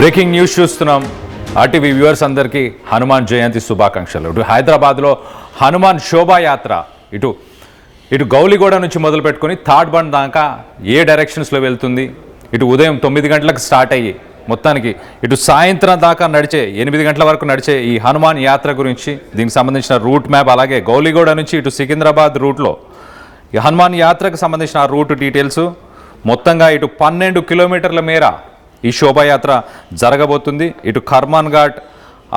Breaking news చూస్తున్నాం. RTV viewers అందరికీ హనుమాన్ జయంతి శుభాకాంక్షలు. ఇటు హైదరాబాద్లో హనుమాన్ శోభాయాత్ర ఇటు గౌలిగూడ నుంచి మొదలు పెట్టుకొని థర్డ్ బండ్ దాకా ఏ డైరెక్షన్స్లో వెళ్తుంది. ఇటు ఉదయం 9 గంటలకు స్టార్ట్ అయ్యి మొత్తానికి ఇటు సాయంత్రం దాకా నడిచే 8 గంటల వరకు నడిచే ఈ హనుమాన్ యాత్ర గురించి దీనికి సంబంధించిన రూట్ మ్యాప్, అలాగే గౌలిగూడ నుంచి ఇటు సికింద్రాబాద్ రూట్లో ఈ హనుమాన్ యాత్రకు సంబంధించిన రూట్ డీటెయిల్స్ మొత్తంగా ఇటు 12 కిలోమీటర్ల మేర ఈ శోభాయాత్ర జరగబోతుంది. ఇటు కర్మాన్ ఘాట్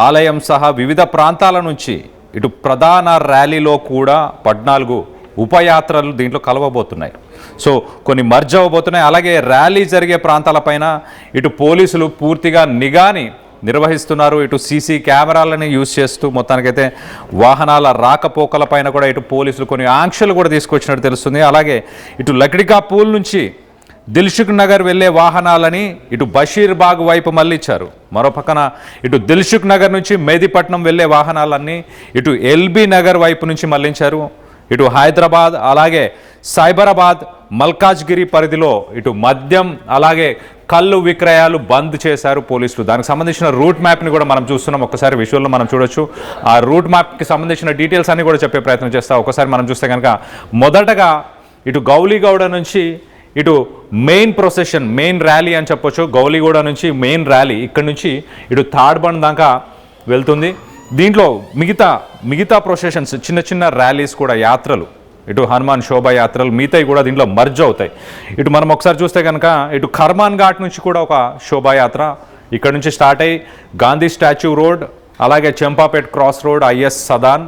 ఆలయం సహా వివిధ ప్రాంతాల నుంచి ఇటు ప్రధాన ర్యాలీలో కూడా 14 ఉపయాత్రలు దీంట్లో కలవబోతున్నాయి. సో కొన్ని మర్జ్ అవ్వబోతున్నాయి. అలాగే ర్యాలీ జరిగే ప్రాంతాలపైన ఇటు పోలీసులు పూర్తిగా నిఘాని నిర్వహిస్తున్నారు. ఇటు సీసీ కెమెరాలని యూజ్ చేస్తూ మొత్తానికైతే వాహనాల రాకపోకల పైన కూడా ఇటు పోలీసులు కొన్ని ఆంక్షలు కూడా తీసుకొచ్చినట్టు తెలుస్తుంది. అలాగే ఇటు లక్డికా పూల్ నుంచి దిల్సుఖ్ నగర్ వెళ్ళే వాహనాలని ఇటు బషీర్బాగ్ వైపు మళ్ళించారు. మరో పక్కన ఇటు దిల్సుఖ్ నగర్ నుంచి మెహదీపట్నం వెళ్ళే వాహనాలన్నీ ఇటు ఎల్బీ నగర్ వైపు నుంచి మళ్ళించారు. ఇటు హైదరాబాద్ అలాగే సైబరాబాద్ మల్కాజ్గిరి పరిధిలో ఇటు మద్యం అలాగే కళ్ళు విక్రయాలు బంద్ చేశారు పోలీసులు. దానికి సంబంధించిన రూట్ మ్యాప్ని కూడా మనం చూస్తున్నాం. ఒకసారి విజువల్లో మనం చూడొచ్చు. ఆ రూట్ మ్యాప్కి సంబంధించిన డీటెయిల్స్ అన్ని కూడా చెప్పే ప్రయత్నం చేస్తాం. ఒకసారి మనం చూస్తే కనుక మొదటగా ఇటు గౌలిగౌడ నుంచి ఇటు మెయిన్ ప్రొసెషన్, మెయిన్ ర్యాలీ అని చెప్పొచ్చు. గౌలిగూడ నుంచి మెయిన్ ర్యాలీ ఇక్కడ నుంచి ఇటు థర్డ్ బండ్ దాకా వెళ్తుంది. దీంట్లో మిగతా ప్రొసెషన్స్, చిన్న చిన్న ర్యాలీస్ కూడా, యాత్రలు, ఇటు హనుమాన్ శోభాయాత్రలు మిగతాయి కూడా దీంట్లో మర్జ్ అవుతాయి. ఇటు మనం ఒకసారి చూస్తే కనుక ఇటు కర్మాన్ ఘాట్ నుంచి కూడా ఒక శోభాయాత్ర ఇక్కడ నుంచి స్టార్ట్ అయ్యి గాంధీ స్టాచ్యూ రోడ్ అలాగే Champapet cross road is Sadan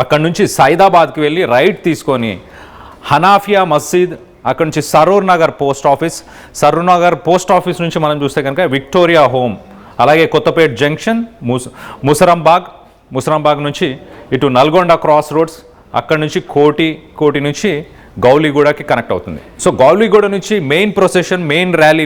అక్కడ నుంచి సైదాబాద్కి వెళ్ళి రైట్ తీసుకొని హనాఫియా మసీద్, అక్కడ నుంచి సరూర్ నగర్ పోస్ట్ ఆఫీస్ నుంచి మనం చూస్తే కనుక విక్టోరియా హోమ్ అలాగే కొత్తపేట్ జంక్షన్ ముసరాంబాగ్ నుంచి ఇటు నల్గొండ క్రాస్ రోడ్స్, అక్కడ నుంచి కోటి నుంచి గౌలిగూడకి కనెక్ట్ అవుతుంది. సో గౌలిగూడ నుంచి మెయిన్ ప్రొసెషన్, మెయిన్ ర్యాలీ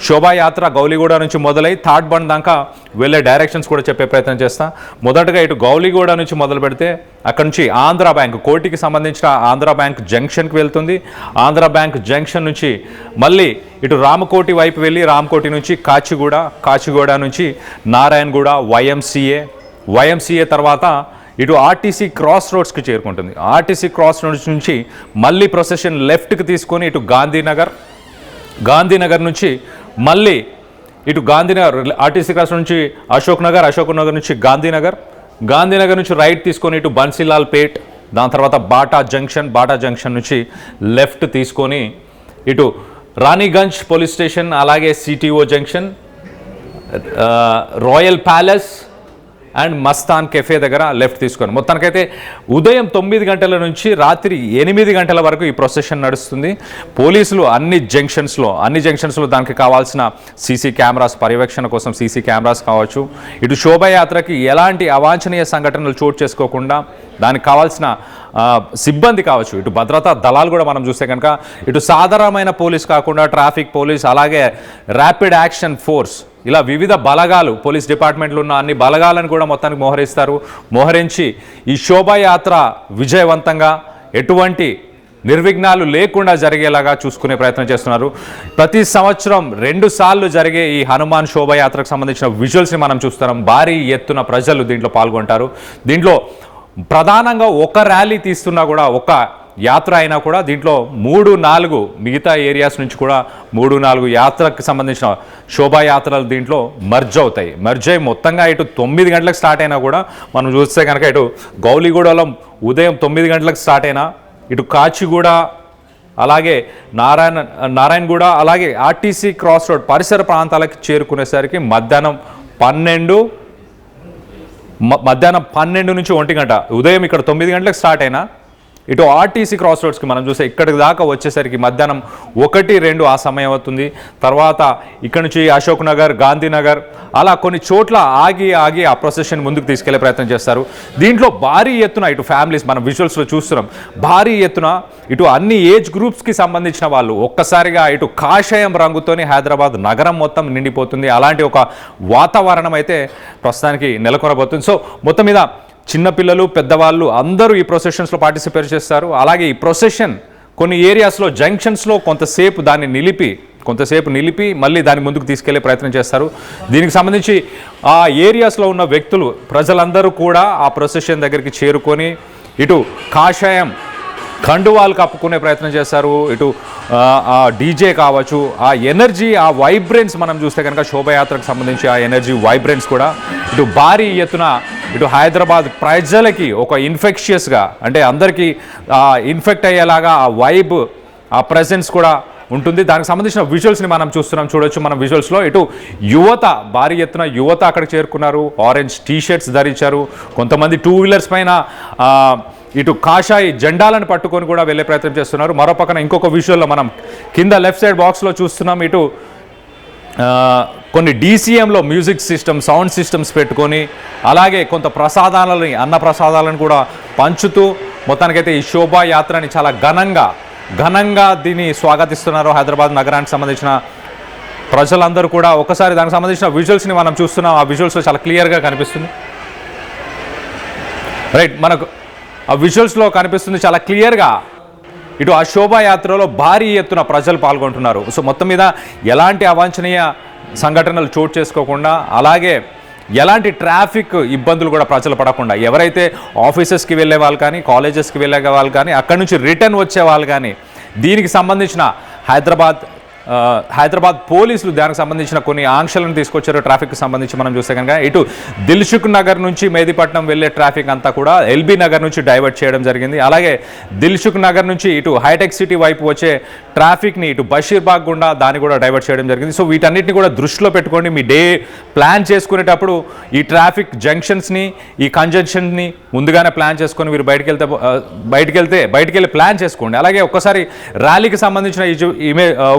శోభాయాత్ర గౌలిగూడ నుంచి మొదలై థర్డ్ బండ్ దాకా వెళ్ళే డైరెక్షన్స్ కూడా చెప్పే ప్రయత్నం చేస్తా. మొదటగా ఇటు గౌలిగూడ నుంచి మొదలు పెడితే అక్కడ నుంచి ఆంధ్ర బ్యాంక్, కోటికి సంబంధించిన ఆంధ్ర బ్యాంక్ జంక్షన్కి వెళ్తుంది. ఆంధ్ర బ్యాంక్ జంక్షన్ నుంచి మళ్ళీ ఇటు రామకోటి వైపు వెళ్ళి రామకోటి నుంచి కాచిగూడ నుంచి నారాయణగూడ వైఎంసీఏ తర్వాత ఇటు ఆర్టీసీ క్రాస్ రోడ్స్కి చేరుకుంటుంది. ఆర్టీసీ క్రాస్ రోడ్స్ నుంచి మళ్ళీ ప్రొసెషన్ లెఫ్ట్కి తీసుకొని ఇటు గాంధీనగర్ నుంచి మళ్ళీ ఇటు గాంధీనగర్ ఆర్టీసీ క్రాస్ నుంచి అశోక్ నగర్ నుంచి గాంధీనగర్ నుంచి రైట్ తీసుకొని ఇటు బన్సీలాల్ పేట్, దాని తర్వాత బాటా జంక్షన్ నుంచి లెఫ్ట్ తీసుకొని ఇటు రాణిగంజ్ పోలీస్ స్టేషన్ అలాగే CTO junction, royal palace and Mastan cafe దగ్గర లెఫ్ట్ తీసుకొని మొత్తానికైతే ఉదయం 9 గంటల నుంచి రాత్రి 8 గంటల వరకు ఈ ప్రొసెషన్ నడుస్తుంది. పోలీసులు అన్ని జంక్షన్స్లో దానికి కావాల్సిన సీసీ కెమెరాస్, పర్యవేక్షణ కోసం సీసీ కెమెరాస్ కావచ్చు, ఇటు శోభాయాత్రకి ఎలాంటి అవాంఛనీయ సంఘటనలు చోటు చేసుకోకుండా దానికి కావాల్సిన సిబ్బంది కావచ్చు, ఇటు భద్రతా దళాలు కూడా మనం చూస్తే కనుక ఇటు సాధారణమైన పోలీస్ కాకుండా ట్రాఫిక్ పోలీస్ అలాగే ర్యాపిడ్ యాక్షన్ ఫోర్స్ ఇలా వివిధ బలగాలు పోలీస్ డిపార్ట్మెంట్లో ఉన్న అన్ని బలగాలను కూడా మొత్తానికి మోహరించి ఈ శోభాయాత్ర విజయవంతంగా ఎటువంటి నిర్విఘ్నాలు లేకుండా జరిగేలాగా చూసుకునే ప్రయత్నం చేస్తున్నారు. ప్రతి సంవత్సరం 2 సార్లు జరిగే ఈ హనుమాన్ శోభాయాత్రకు సంబంధించిన విజువల్స్ని మనం చూస్తున్నాం. భారీ ఎత్తున ప్రజలు దీంట్లో పాల్గొంటారు. దీంట్లో ప్రధానంగా ఒక ర్యాలీ తీస్తున్నా కూడా, ఒక యాత్ర అయినా కూడా దీంట్లో 3-4 మిగతా ఏరియాస్ నుంచి కూడా 3-4 యాత్రకు సంబంధించిన శోభాయాత్రలు దీంట్లో మర్జ్ అయ్యి మొత్తంగా ఇటు 9 గంటలకు స్టార్ట్ అయినా కూడా మనం చూస్తే కనుక ఇటు గౌలిగూడలో ఉదయం 9 గంటలకు స్టార్ట్ అయినా ఇటు కాచిగూడ అలాగే నారాయణగూడ అలాగే ఆర్టీసీ క్రాస్ రోడ్ పరిసర ప్రాంతాలకు చేరుకునేసరికి మధ్యాహ్నం 12 నుంచి 1 గంట, ఉదయం ఇక్కడ 9 గంటలకు స్టార్ట్ అయినా ఇటు ఆర్టీసీ క్రాస్ రోడ్స్కి మనం చూస్తే ఇక్కడికి దాకా వచ్చేసరికి మధ్యాహ్నం 1-2 ఆ సమయం అవుతుంది. తర్వాత ఇక్కడ నుంచి అశోక్ నగర్, గాంధీనగర్ అలా కొన్ని చోట్ల ఆగి ఆ ప్రొసెషన్ ముందుకు తీసుకెళ్లే ప్రయత్నం చేస్తారు. దీంట్లో భారీ ఎత్తున ఇటు ఫ్యామిలీస్ మనం విజువల్స్లో చూస్తున్నాం. భారీ ఎత్తున ఇటు అన్ని ఏజ్ గ్రూప్స్కి సంబంధించిన వాళ్ళు ఒక్కసారిగా ఇటు కాషాయం రంగుతోని హైదరాబాద్ నగరం మొత్తం నిండిపోతుంది. అలాంటి ఒక వాతావరణం అయితే ప్రస్తుతానికి నెలకొనబోతుంది. సో మొత్తం మీద చిన్నపిల్లలు, పెద్దవాళ్ళు అందరూ ఈ ప్రొసెషన్స్లో పార్టిసిపేట్ చేస్తారు. అలాగే ఈ ప్రొసెషన్ కొన్ని ఏరియాస్లో జంక్షన్స్లో కొంతసేపు దాన్ని నిలిపి కొంతసేపు నిలిపి మళ్ళీ దాని ముందుకు తీసుకెళ్లే ప్రయత్నం చేస్తారు. దీనికి సంబంధించి ఆ ఏరియాస్లో ఉన్న వ్యక్తులు ప్రజలందరూ కూడా ఆ ప్రొసెషన్ దగ్గరికి చేరుకొని ఇటు కాషాయం కండువాలు కప్పుకునే ప్రయత్నం చేస్తారు. ఇటు డీజే కావచ్చు, ఆ ఎనర్జీ, ఆ వైబ్రెన్స్ మనం చూస్తే కనుక శోభయాత్రకు సంబంధించి ఆ ఎనర్జీ వైబ్రెన్స్ కూడా ఇటు భారీ ఎత్తున ఇటు హైదరాబాద్ ప్రజలకి ఒక ఇన్ఫెక్షియస్గా, అంటే అందరికీ ఇన్ఫెక్ట్ అయ్యేలాగా ఆ వైబ్, ఆ ప్రెజెన్స్ కూడా ఉంటుంది. దానికి సంబంధించిన విజువల్స్ని మనం చూడొచ్చు. మనం విజువల్స్లో ఇటు యువత, భారీ ఎత్తున యువత అక్కడికి చేరుకున్నారు. ఆరెంజ్ టీషర్ట్స్ ధరించారు. కొంతమంది 2 వీలర్స్ పైన ఇటు కాషాయి జెండాలను పట్టుకొని కూడా వెళ్ళే ప్రయత్నం చేస్తున్నారు. మరో పక్కన ఇంకొక విజువల్లో మనం కింద లెఫ్ట్ సైడ్ బాక్స్లో చూస్తున్నాం. ఇటు కొన్ని డీసీఎంలో మ్యూజిక్ సిస్టమ్, సౌండ్ సిస్టమ్స్ పెట్టుకొని, అలాగే కొంత ప్రసాదాలని, అన్న ప్రసాదాలను కూడా పంచుతూ మొత్తానికైతే ఈ శోభాయాత్రని చాలా ఘనంగా దీన్ని స్వాగతిస్తున్నారు హైదరాబాద్ నగరానికి సంబంధించిన ప్రజలందరూ కూడా. ఒకసారి దానికి సంబంధించిన విజువల్స్ని మనం చూస్తున్నాం. ఆ విజువల్స్లో చాలా క్లియర్గా కనిపిస్తుంది. రైట్, మనకు ఆ విజువల్స్లో కనిపిస్తుంది చాలా క్లియర్గా. ఇటు ఆ శోభాయాత్రలో భారీ ఎత్తున ప్రజలు పాల్గొంటున్నారు. సో మొత్తం మీద ఎలాంటి అవాంఛనీయ సంఘటనలు చోటు చేసుకోకుండా, అలాగే ఎలాంటి ట్రాఫిక్ ఇబ్బందులు కూడా ప్రజలు పడకుండా, ఎవరైతే ఆఫీసెస్కి వెళ్ళే వాళ్ళు కానీ, కాలేజెస్కి వెళ్ళే వాళ్ళు కానీ, అక్కడి నుంచి రిటర్న్ వచ్చే వాళ్ళు కానీ, దీనికి సంబంధించిన హైదరాబాద్ పోలీసులు దానికి సంబంధించిన కొన్ని ఆంక్షలను తీసుకొచ్చారు. ట్రాఫిక్కి సంబంధించి మనం చూస్తే కనుక ఇటు దిల్సుఖ్ నగర్ నుంచి మెహదీపట్నం వెళ్ళే ట్రాఫిక్ అంతా కూడా ఎల్బీ నగర్ నుంచి డైవర్ట్ చేయడం జరిగింది. అలాగే దిల్సుఖ్ నగర్ నుంచి ఇటు హైటెక్ సిటీ వైపు వచ్చే ట్రాఫిక్ని ఇటు బషీర్బాగ్ గుండా దాన్ని కూడా డైవర్ట్ చేయడం జరిగింది. సో వీటన్నిటిని కూడా దృష్టిలో పెట్టుకోండి. మీ డే ప్లాన్ చేసుకునేటప్పుడు ఈ ట్రాఫిక్ జంక్షన్స్ని, ఈ కంజంక్షన్ని ముందుగానే ప్లాన్ చేసుకొని మీరు బయటికి వెళ్ళి ప్లాన్ చేసుకోండి. అలాగే ఒక్కసారి ర్యాలీకి సంబంధించిన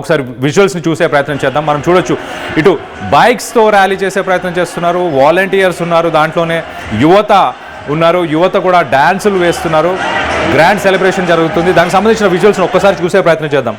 ఒకసారి విజువల్స్ని చూసే ప్రయత్నం చేద్దాం. మనం చూడొచ్చు, ఇటు బైక్స్తో ర్యాలీ చేసే ప్రయత్నం చేస్తున్నారు. వాలంటీర్స్ ఉన్నారు, దాంట్లోనే యువత ఉన్నారు. యువత కూడా డ్యాన్సులు వేస్తున్నారు. గ్రాండ్ సెలబ్రేషన్ జరుగుతుంది. దానికి సంబంధించిన విజువల్స్ని ఒక్కసారి చూసే ప్రయత్నం చేద్దాం.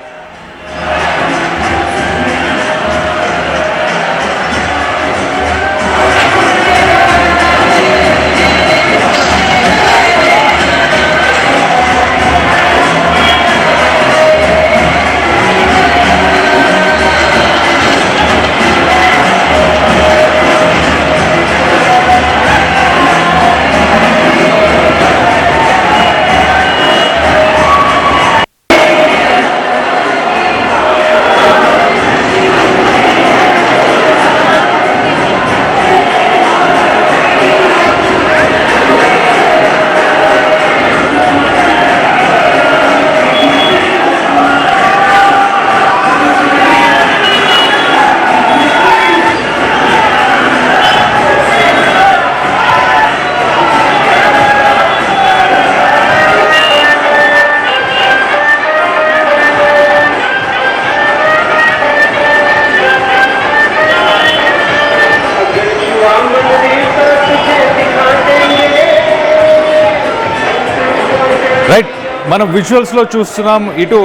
రైట్, మనం విజువల్స్లో చూస్తున్నాం. ఇటు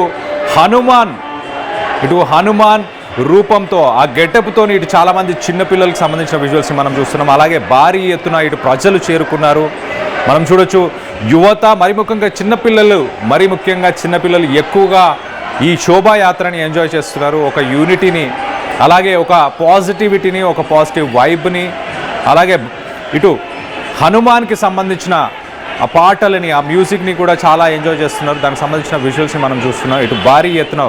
హనుమాన్ రూపంతో, ఆ గెటప్తో ఇటు చాలామంది చిన్నపిల్లలకు సంబంధించిన విజువల్స్ని మనం చూస్తున్నాం. అలాగే భారీ ఎత్తున ఇటు ప్రజలు చేరుకున్నారు. మనం చూడొచ్చు, యువత, మరి ముఖ్యంగా చిన్నపిల్లలు ఎక్కువగా ఈ శోభాయాత్రని ఎంజాయ్ చేస్తున్నారు. ఒక యూనిటీని, అలాగే ఒక పాజిటివిటీని, ఒక పాజిటివ్ వైబ్ని, అలాగే ఇటు హనుమాన్కి సంబంధించిన ఆ పాటలని, ఆ మ్యూజిక్ని కూడా చాలా ఎంజాయ్ చేస్తున్నారు. దానికి సంబంధించిన విజువల్స్ని మనం చూస్తున్నాం. ఇటు భారీ ఎత్తున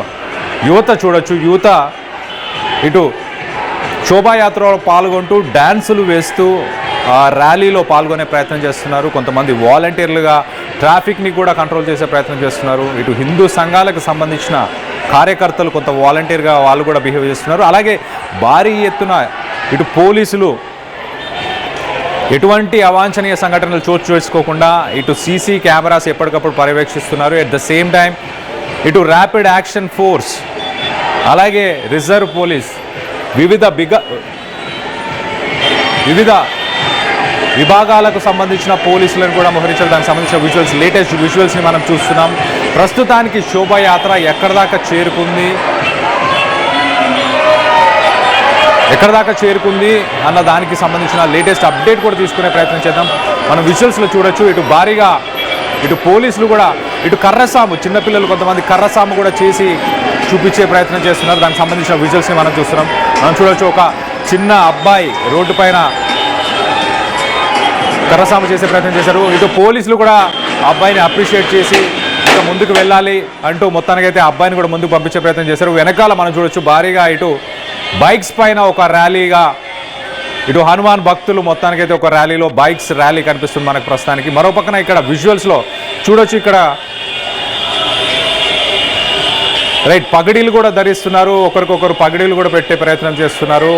యువత చూడొచ్చు. యువత ఇటు శోభాయాత్రలో పాల్గొంటూ డ్యాన్సులు వేస్తూ ఆ ర్యాలీలో పాల్గొనే ప్రయత్నం చేస్తున్నారు. కొంతమంది వాలంటీర్లుగా ట్రాఫిక్ని కూడా కంట్రోల్ చేసే ప్రయత్నం చేస్తున్నారు. ఇటు హిందూ సంఘాలకు సంబంధించిన కార్యకర్తలు కొంత వాలంటీర్గా వాళ్ళు కూడా బిహేవ్ చేస్తున్నారు. అలాగే భారీ ఎత్తున ఇటు పోలీసులు ఎటువంటి అవాంఛనీయ సంఘటనలు చోటు చేసుకోకుండా ఇటు సీసీ కెమెరాస్ ఎప్పటికప్పుడు పర్యవేక్షిస్తున్నారు. ఎట్ ద సేమ్ టైం ఇటు ర్యాపిడ్ యాక్షన్ ఫోర్స్, అలాగే రిజర్వ్ పోలీస్, వివిధ విభాగాలకు సంబంధించిన పోలీసులను కూడా మోహరించారు. దానికి సంబంధించిన లేటెస్ట్ విజువల్స్ని మనం చూస్తున్నాం. ప్రస్తుతానికి శోభాయాత్ర ఎక్కడి దాకా చేరుకుంది అన్న దానికి సంబంధించిన లేటెస్ట్ అప్డేట్ కూడా తీసుకునే ప్రయత్నం చేద్దాం. మనం విజువల్స్లో చూడొచ్చు, ఇటు భారీగా ఇటు పోలీసులు కూడా ఇటు కర్రసాము, చిన్నపిల్లలు కొంతమంది కర్రసాము కూడా చేసి చూపించే ప్రయత్నం చేస్తున్నారు. దానికి సంబంధించిన విజువల్స్ని మనం చూస్తున్నాం. మనం చూడవచ్చు ఒక చిన్న అబ్బాయి రోడ్డు పైన కరసాము చేసే ప్రయత్నం చేశారు. ఇటు పోలీసులు కూడా అబ్బాయిని అప్రిషియేట్ చేసి ఇక ముందుకు వెళ్ళాలి అంటూ మొత్తానికైతే అబ్బాయిని కూడా ముందుకు పంపించే ప్రయత్నం చేశారు. వెనకాల మనం చూడొచ్చు భారీగా ఇటు బైక్స్ పైన ఒక ర్యాలీగా ఇటు హనుమాన్ భక్తులు మొత్తానికైతే ఒక ర్యాలీలో బైక్స్ ర్యాలీ కనిపిస్తుంది మనకు ప్రస్తుతానికి. మరో పక్కన ఇక్కడ విజువల్స్లో చూడొచ్చు, ఇక్కడ రైట్ పగడీలు కూడా ధరిస్తున్నారు, ఒకరికొకరు పగడీలు కూడా పెట్టే ప్రయత్నం చేస్తున్నారు.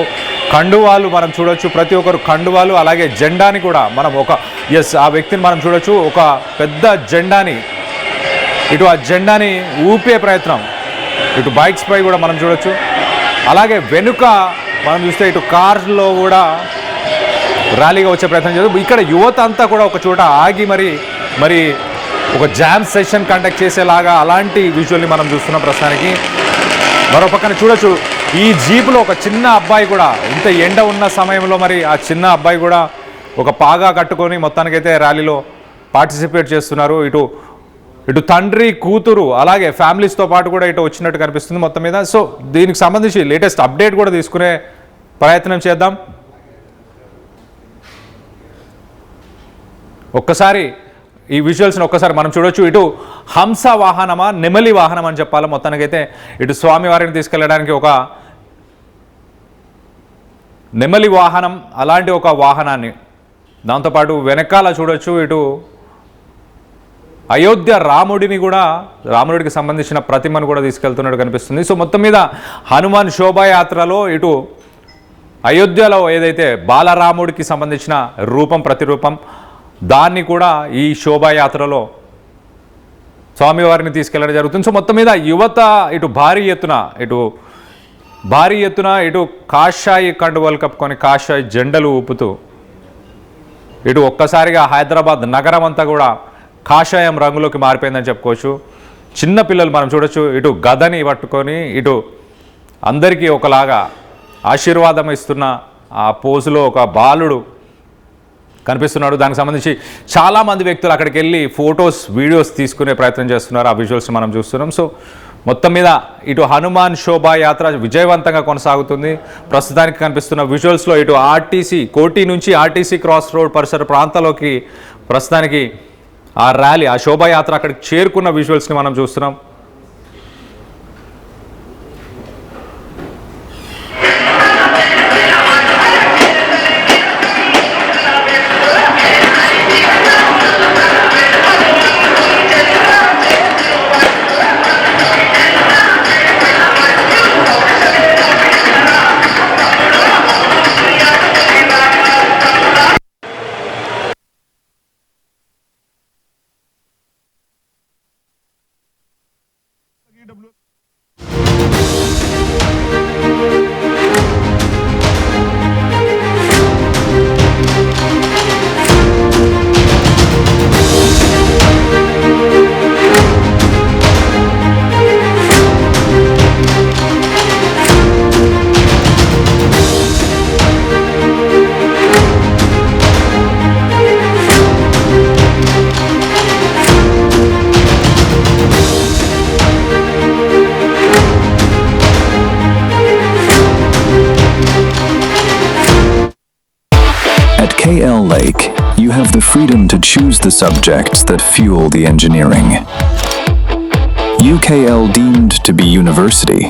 కండువాలు మనం చూడొచ్చు, ప్రతి ఒక్కరు కండువాలు, అలాగే జెండాని కూడా మనం ఆ వ్యక్తిని మనం చూడొచ్చు, ఒక పెద్ద జెండాని ఇటు ఆ జెండాని ఊపే ప్రయత్నం ఇటు బైక్స్ పై కూడా మనం చూడొచ్చు. అలాగే వెనుక మనం చూస్తే ఇటు కార్లో కూడా ర్యాలీగా వచ్చే ప్రయత్నం చేస్తారు. ఇక్కడ యువత అంతా కూడా ఒక చోట ఆగి మరి ఒక జామ్ సెషన్ కండక్ట్ చేసేలాగా అలాంటి విజువల్ని మనం చూస్తున్నాం ప్రస్తుతానికి. మరో పక్కన చూడొచ్చు, ఈ జీపులో ఒక చిన్న అబ్బాయి కూడా, ఇంత ఎండ ఉన్న సమయంలో మరి ఆ చిన్న అబ్బాయి కూడా ఒక పాగా కట్టుకొని మొత్తానికైతే ర్యాలీలో పార్టిసిపేట్ చేస్తున్నారు. ఇటు తండ్రి కూతురు అలాగే ఫ్యామిలీస్తో పాటు కూడా ఇటు వచ్చినట్టు కనిపిస్తుంది మొత్తం మీద. సో దీనికి సంబంధించి లేటెస్ట్ అప్డేట్ కూడా తీసుకునే ప్రయత్నం చేద్దాం. ఒక్కసారి ఈ విజువల్స్ని ఒక్కసారి మనం చూడొచ్చు. ఇటు హంస వాహనమా నెమలి వాహనం అని చెప్పాలి మొత్తానికైతే. ఇటు స్వామివారిని తీసుకెళ్ళడానికి ఒక నెమలి వాహనం అలాంటి ఒక వాహనాన్ని, దాంతోపాటు వెనకాల చూడొచ్చు ఇటు అయోధ్య రాముడికి సంబంధించిన ప్రతిమను కూడా తీసుకెళ్తున్నట్టు కనిపిస్తుంది. సో మొత్తం మీద హనుమాన్ శోభాయాత్రలో ఇటు అయోధ్యలో ఏదైతే బాలరాముడికి సంబంధించిన ప్రతిరూపం దాన్ని కూడా ఈ శోభాయాత్రలో స్వామివారిని తీసుకెళ్ళడం జరుగుతుంది. సో మొత్తం మీద యువత ఇటు భారీ ఎత్తున ఇటు కాషాయి కండువలు కప్పుకొని కాషాయి జెండలు ఊపుతూ ఇటు ఒక్కసారిగా హైదరాబాద్ నగరం అంతా కూడా కాషాయం రంగులోకి మారిపోయిందని చెప్పుకోవచ్చు. చిన్న పిల్లలు మనం చూడొచ్చు, ఇటు గదని పట్టుకొని ఇటు అందరికీ ఒకలాగా ఆశీర్వాదం ఇస్తున్న ఆ పోజులో ఒక బాలుడు కనిపిస్తున్నాడు. దానికి సంబంధించి చాలామంది వ్యక్తులు అక్కడికి వెళ్ళి ఫొటోస్ వీడియోస్ తీసుకునే ప్రయత్నం చేస్తున్నారు. ఆ విజువల్స్ మనం చూస్తున్నాం. సో మొత్తం మీద ఇటు హనుమాన్ శోభాయాత్ర విజయవంతంగా కొనసాగుతుంది. ప్రస్తుతానికి కనిపిస్తున్న విజువల్స్లో ఇటు కోటి నుంచి ఆర్టీసీ క్రాస్ రోడ్ పరిసర ప్రాంతాల్లోకి ప్రస్తుతానికి ఆ ర్యాలీ ఆ శోభాయాత్ర అక్కడికి చేరుకున్న విజువల్స్ని మనం చూస్తున్నాం. KL Lake, you have the freedom to choose the subjects that fuel the engineering. UKL deemed to be university